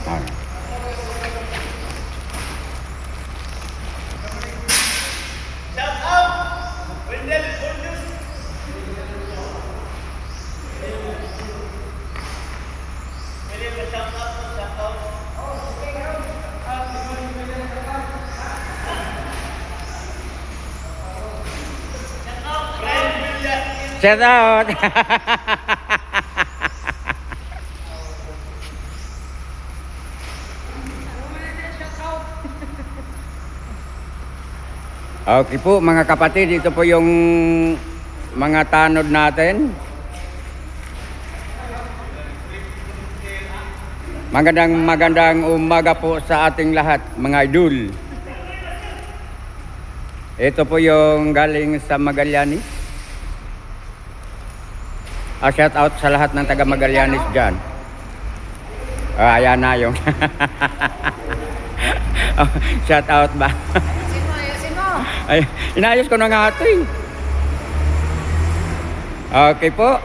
Ah. Shout out. Okay po mga kapatid, ito po yung mga tanod natin. Magandang umaga po sa ating lahat mga idol. Ito po yung galing sa Magallanes. Shout out sa lahat ng taga Magallanes dyan. Ayan na yung shout out ba? Ay, inayos ko na nga ito eh. Okay po.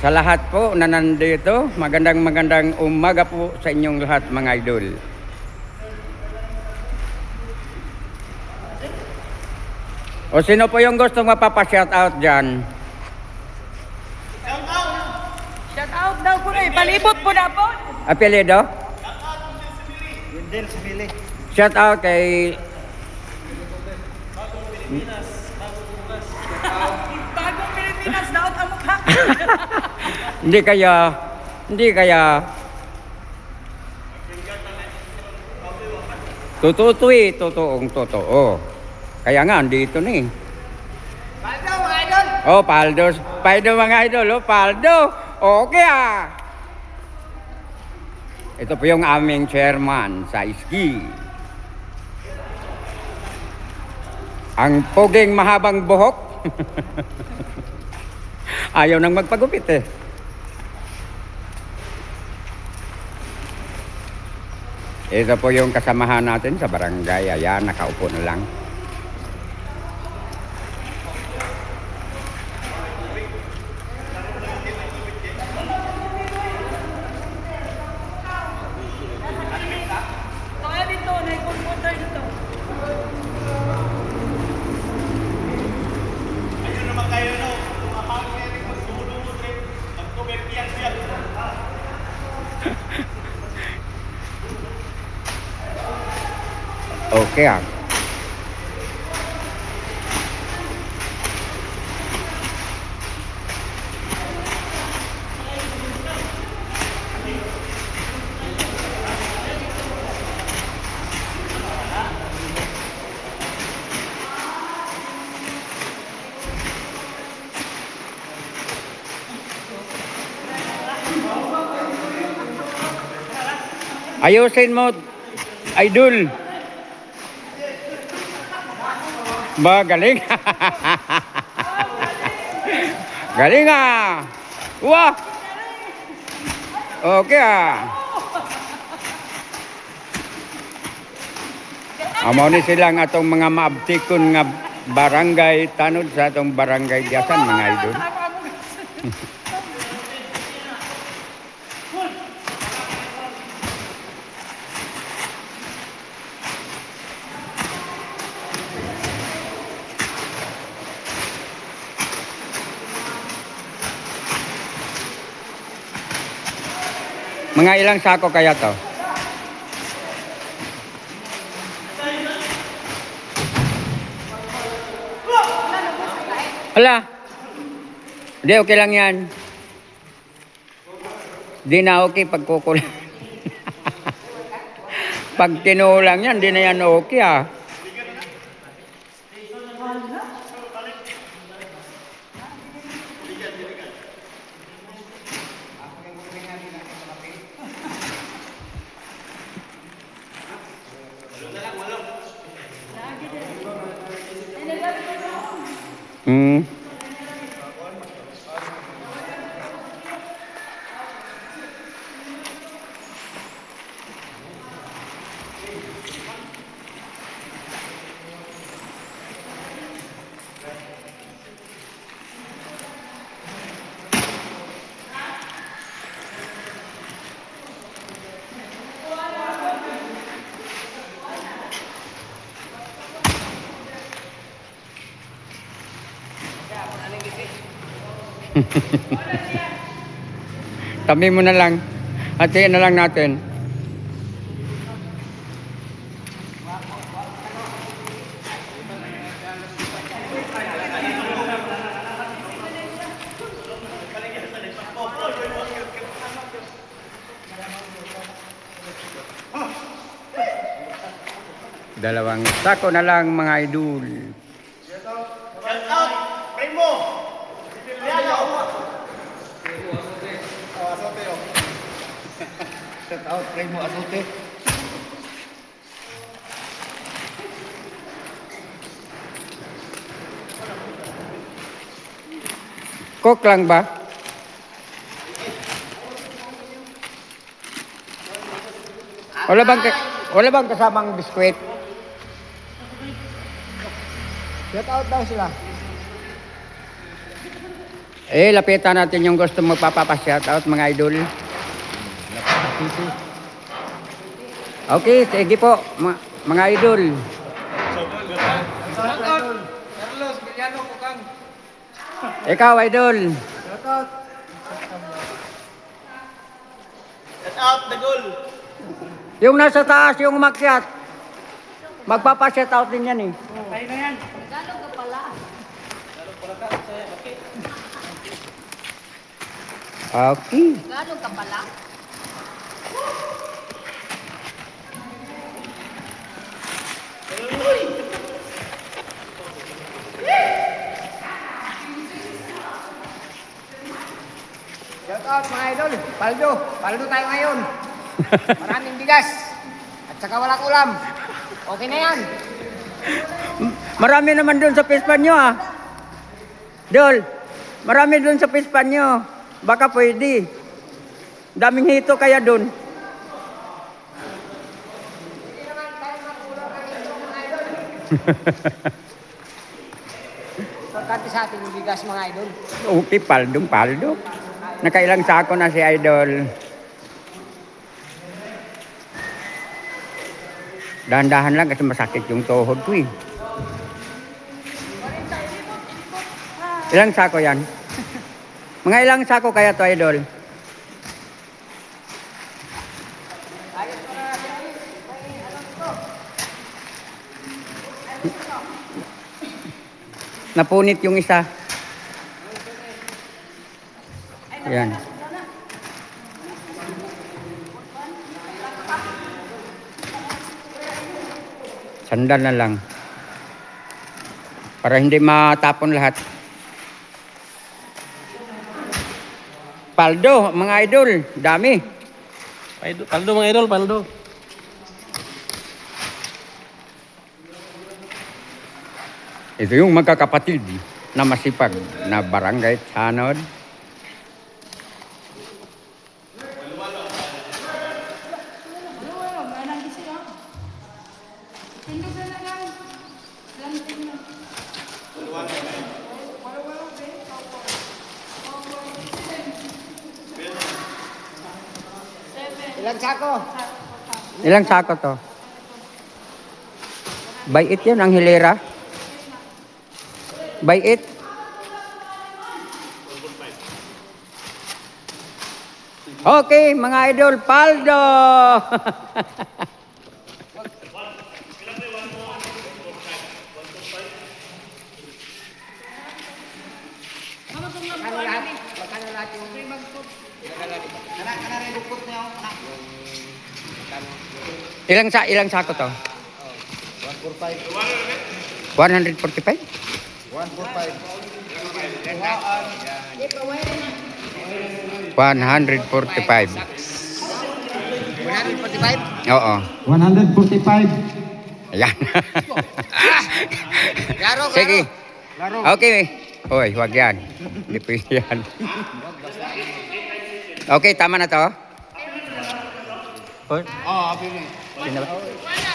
Sa lahat po na nandito, magandang umaga po sa inyong lahat mga idol. O sino po yung gusto mapapa-shout out dyan? Shout out daw po na, palibot po na po. Apelido? Yundel Sumili. Shout out kay Bagong Pilipinas daw ang mukha. hindi kaya totoo. Kaya nga andito ni. Paldo mga idol. Oh, Paldo mga idol, oh, Paldo. Okay ah. Ito po yung aming chairman sa ski. Ang poging mahabang buhok. Ayaw nang magpagupit eh. Ito po yung kasamahan natin sa barangay. Ayan, nakaupo na lang. Kaya dito, na-computer dito. Ayun naman kayo no. Tumapang kayo rin magsulunod rin. Magtuberpiyak-piyak. Okay ah. Ayusin mo, idol. Ba, galing. Galing ah. Wah. Okay ah. Amo ni silang atong mga maabtikon nga barangay tanod sa atong barangay Diasan mga idol. Mga ilang sako kaya to? Hala. Hindi, okay lang yan. Di na okay pag kukulang. Pag kinulang yan, di na yan okay ah. Hmm. Tabi mo na lang. Hatiin na lang natin. Dalawang sako na lang mga idol. Shout out, Primo! Siciliano! Shout out, Primo Asote. Coke lang ba? Wala bang kasamang biskwit? Shout out daw sila. Lapitan natin yung gusto magpapapa-shoutout mga idol. Okay, sige po mga idol. Shout out, Carlos Villano Kukang. Ikaw idol. Shout out. Shout out, Dagol! Yung nasa taas, yung umakyat. Magpapa-shoutout din yan eh. Tayo na yan. Okay. Gaano ka pala? Shout out mga idol. Paldo. Paldo tayo ngayon. Maraming bigas. At saka walang ulam. Okay na yan. Marami naman doon sa pispan nyo ah. Dol, marami doon sa pispan nyo. Baka pwede. Daming hito kaya doon. Pagkati sa atin yung bigas mga idol. Okay, paldo. Nakailang sako na si idol. Dahan-dahan lang kasi masakit yung tuhod ko eh. Ilang sako yan? Mga ilang sako kaya to idol? Napunit yung isa. Yan. Sandal na lang. Para hindi matapon lahat. Paldo, mga idol. Dami. Paldo mga idol, paldo. Ito yung magkakapatid na masipag na barangay tanod. Ilang sako? Ilang sako to? Bayit yan ang hilera. Bayit. Okay, mga idol, paldo. Magkano lahat? Magkano lahat yung... Kana rin bukot niya. Ilang sako to? 145. 145? 145. 145. 145? Oo. 145. Ayan. Klaro, Sige. klaro. Okay. Hoy, huwag yan. Hindi pwede yan. Okay, tama na to? Hoy.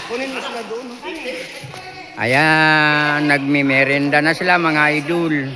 Kunin mo sila doon. Ayan, nagmimerenda na sila mga idol.